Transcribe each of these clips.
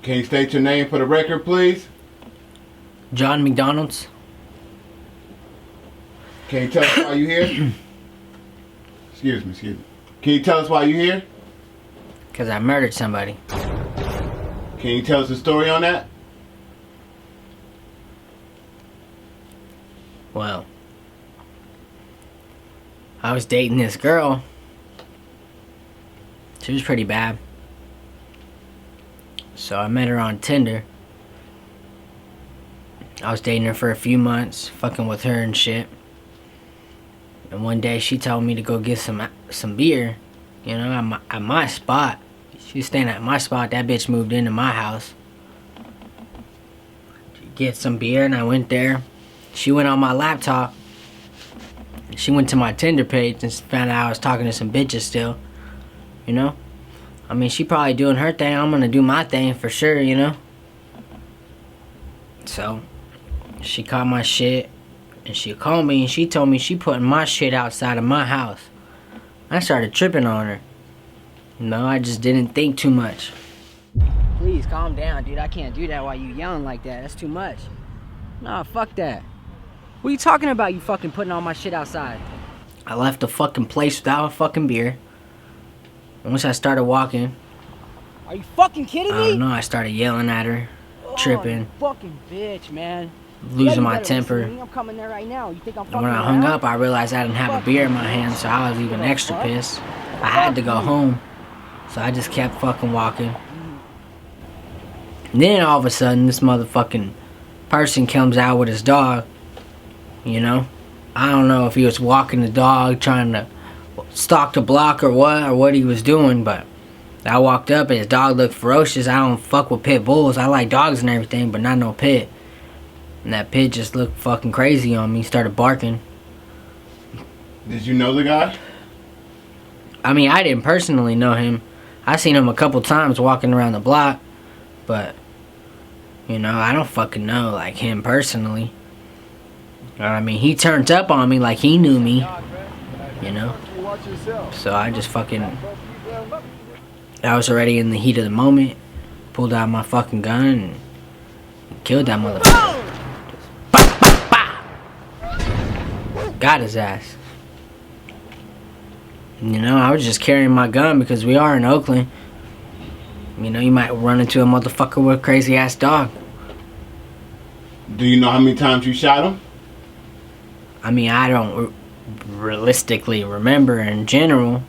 Can you state your name for the record, please? John McDonald's. Can you tell us why you here? Excuse me. Can you tell us why you here? Because I murdered somebody. Can you tell us the story on that? Well, I was dating this girl. She was pretty bad. So I met her on Tinder. I was dating her for a few months, fucking with her and shit. And one day she told me to go get some beer, you know, at my spot. She was staying at my spot. That bitch moved into my house to get some beer, and I went there. She went on my laptop. She went to my Tinder page and found out I was talking to some bitches still, you know. I mean, she probably doing her thing. I'm gonna do my thing for sure, you know. So she caught my shit, and she called me, and she told me she putting my shit outside of my house. I started tripping on her. No, I just didn't think too much. Please calm down, dude. I can't do that while you yelling like that. That's too much. Nah, fuck that. What are you talking about, you fucking putting all my shit outside? I left the fucking place without a fucking beer. And once I started walking... Are you fucking kidding me? I don't know, I started yelling at her, tripping. You fucking bitch, man. Losing my temper. I'm coming there right now. You think I'm fucking and when I hung up, I realized I didn't have a beer in my hand, so I was even extra pissed. I had to go home, so I just kept fucking walking. And then all of a sudden, this motherfucking person comes out with his dog, you know? I don't know if he was walking the dog, trying to stalk the block or what he was doing, but I walked up and his dog looked ferocious. I don't fuck with pit bulls. I like dogs and everything, but not no pit. And that pit just looked fucking crazy on me. Started barking. Did you know the guy? I mean, I didn't personally know him. I seen him a couple times walking around the block. But, you know, I don't fucking know, like, him personally. I mean, he turned up on me like he knew me. You know? So I just fucking... I was already in the heat of the moment. Pulled out my fucking gun and killed that motherfucker. Got his ass. You know, I was just carrying my gun because we are in Oakland. You know, you might run into a motherfucker with a crazy ass dog. Do you know how many times you shot him? I mean, I don't realistically remember in general.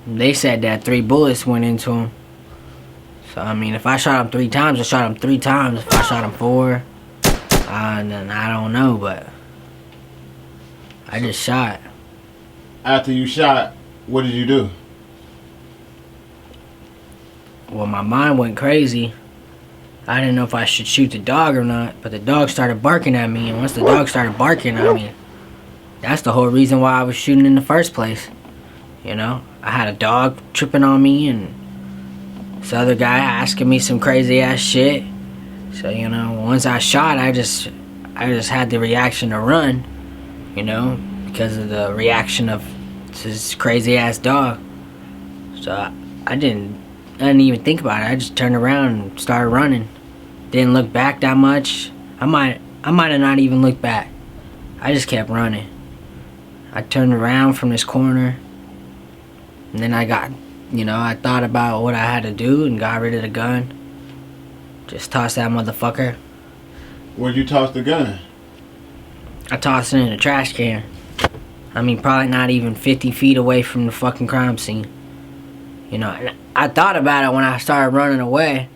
They said that 3 bullets went into him. So, I mean, if I shot him 3 times, I shot him 3 times. If I shot him 4, then I don't know, but I just shot. After you shot, what did you do? Well, my mind went crazy. I didn't know if I should shoot the dog or not, but the dog started barking at me, and once the dog started barking, I mean, that's the whole reason why I was shooting in the first place. You know, I had a dog tripping on me, and this other guy asking me some crazy ass shit. So, you know, once I shot, I just had the reaction to run, you know, because of the reaction of this crazy ass dog. So I didn't even think about it. I just turned around and started running. Didn't look back that much. I might have not even looked back. I just kept running. I turned around from this corner, and then I thought about what I had to do and got rid of the gun. Just tossed that motherfucker. Where'd you toss the gun? I tossed it in a trash can. I mean, probably not even 50 feet away from the fucking crime scene. You know, and I thought about it when I started running away,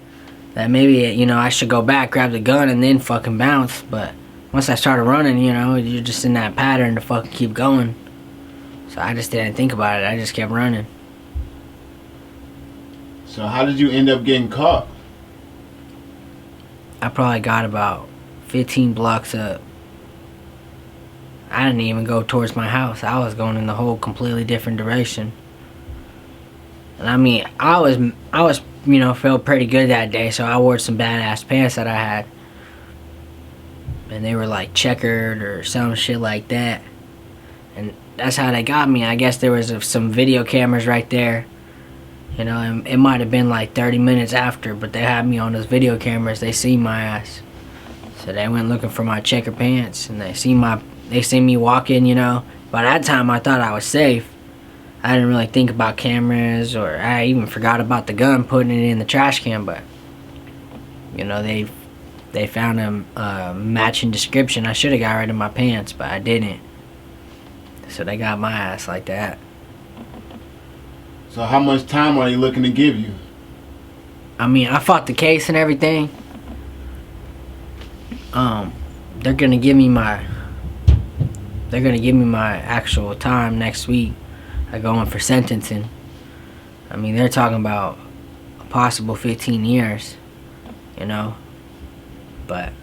that maybe, you know, I should go back, grab the gun, and then fucking bounce. But once I started running, you know, you're just in that pattern to fucking keep going. So I just didn't think about it. I just kept running. So how did you end up getting caught? I probably got about 15 blocks up. I didn't even go towards my house. I was going in the whole completely different direction. And I mean, I was, you know, felt pretty good that day, so I wore some badass pants that I had. And they were like checkered or some shit like that. And that's how they got me. I guess there was some video cameras right there. You know, and it might have been like 30 minutes after, but they had me on those video cameras. They seen my ass. So they went looking for my checker pants, and they seen me walking, you know. By that time, I thought I was safe. I didn't really think about cameras, or I even forgot about the gun, putting it in the trash can, but, you know, they found a matching description. I should have got rid of my pants, but I didn't. So they got my ass like that. So how much time are they looking to give you? I mean, I fought the case and everything. They're gonna give me my actual time next week. I go in for sentencing. I mean, they're talking about a possible 15 years, you know. But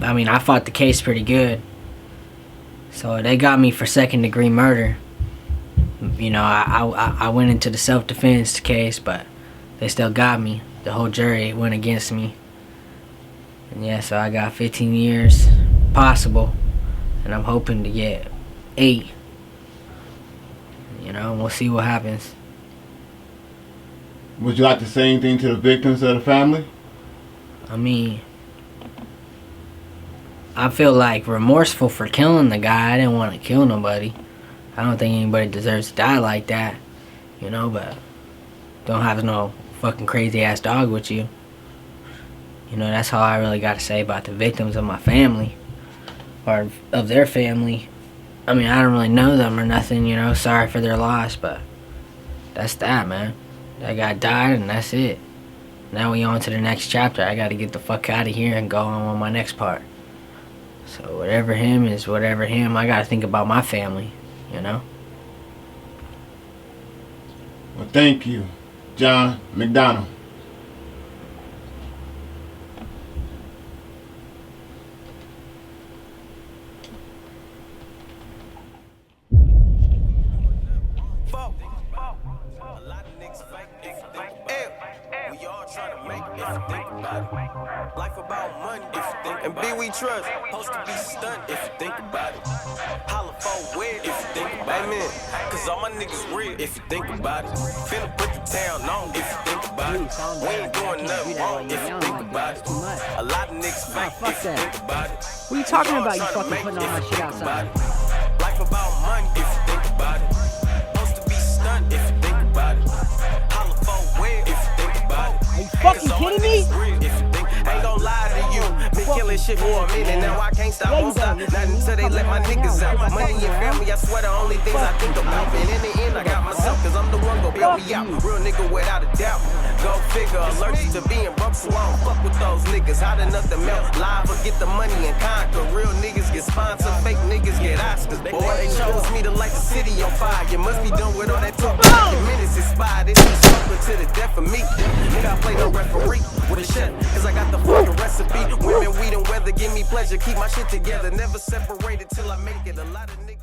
I mean, I fought the case pretty good. So they got me for second-degree murder. You know, I went into the self-defense case, but they still got me. The whole jury went against me. And yeah, so I got 15 years possible, and I'm hoping to get 8. You know, and we'll see what happens. Would you like to say anything to the victims of the family? I mean, I feel like remorseful for killing the guy. I didn't want to kill nobody. I don't think anybody deserves to die like that, you know, but don't have no fucking crazy ass dog with you. You know, that's all I really got to say about the victims of my family, or of their family. I mean, I don't really know them or nothing, you know, sorry for their loss, but that's that, man. That guy died, and that's it. Now we on to the next chapter. I got to get the fuck out of here and go on with my next part. So whatever him is, whatever him, I got to think about my family, you know? Well, thank you, John McDonald. Life about money, if you think, and B we trust. Supposed to be stunned, if you think about it. Holla for weird, if you think about it. Amen. Cause all my niggas real, if you think about it. Finna put the town on, if you think about it. We ain't doing nothing wrong, if you think about it. A lot of niggas fake, if you think about it. What are you talking about, you fucking putting all my shit outside? Life about money, if you think about it. Supposed to be stunned, if you think about it. Holla for weird, if you think about it. Are you fucking kidding me? Ain't gon' lie to you. Been killing shit for a minute, now I can't stop, won't stop. Not until they let my niggas out. Money and family, I swear the only things I think about. And in the end, I got myself, cause I'm the one gon' bail me out. Real nigga without a doubt. Go figure, allergic to being broke, so I don't fuck with those niggas. Hot enough to melt, live or get the money and conquer. Real niggas get sponsored, fake niggas get Oscars. Boy, they chose me to light the city on fire. You must be done with all that talk. Your minutes expired, it ain't smoking to the death of me. Nigga, I play no referee with a chef, cause I got the fucking recipe. Women, weed and weather give me pleasure. Keep my shit together, never separated till I make it. A lot of niggas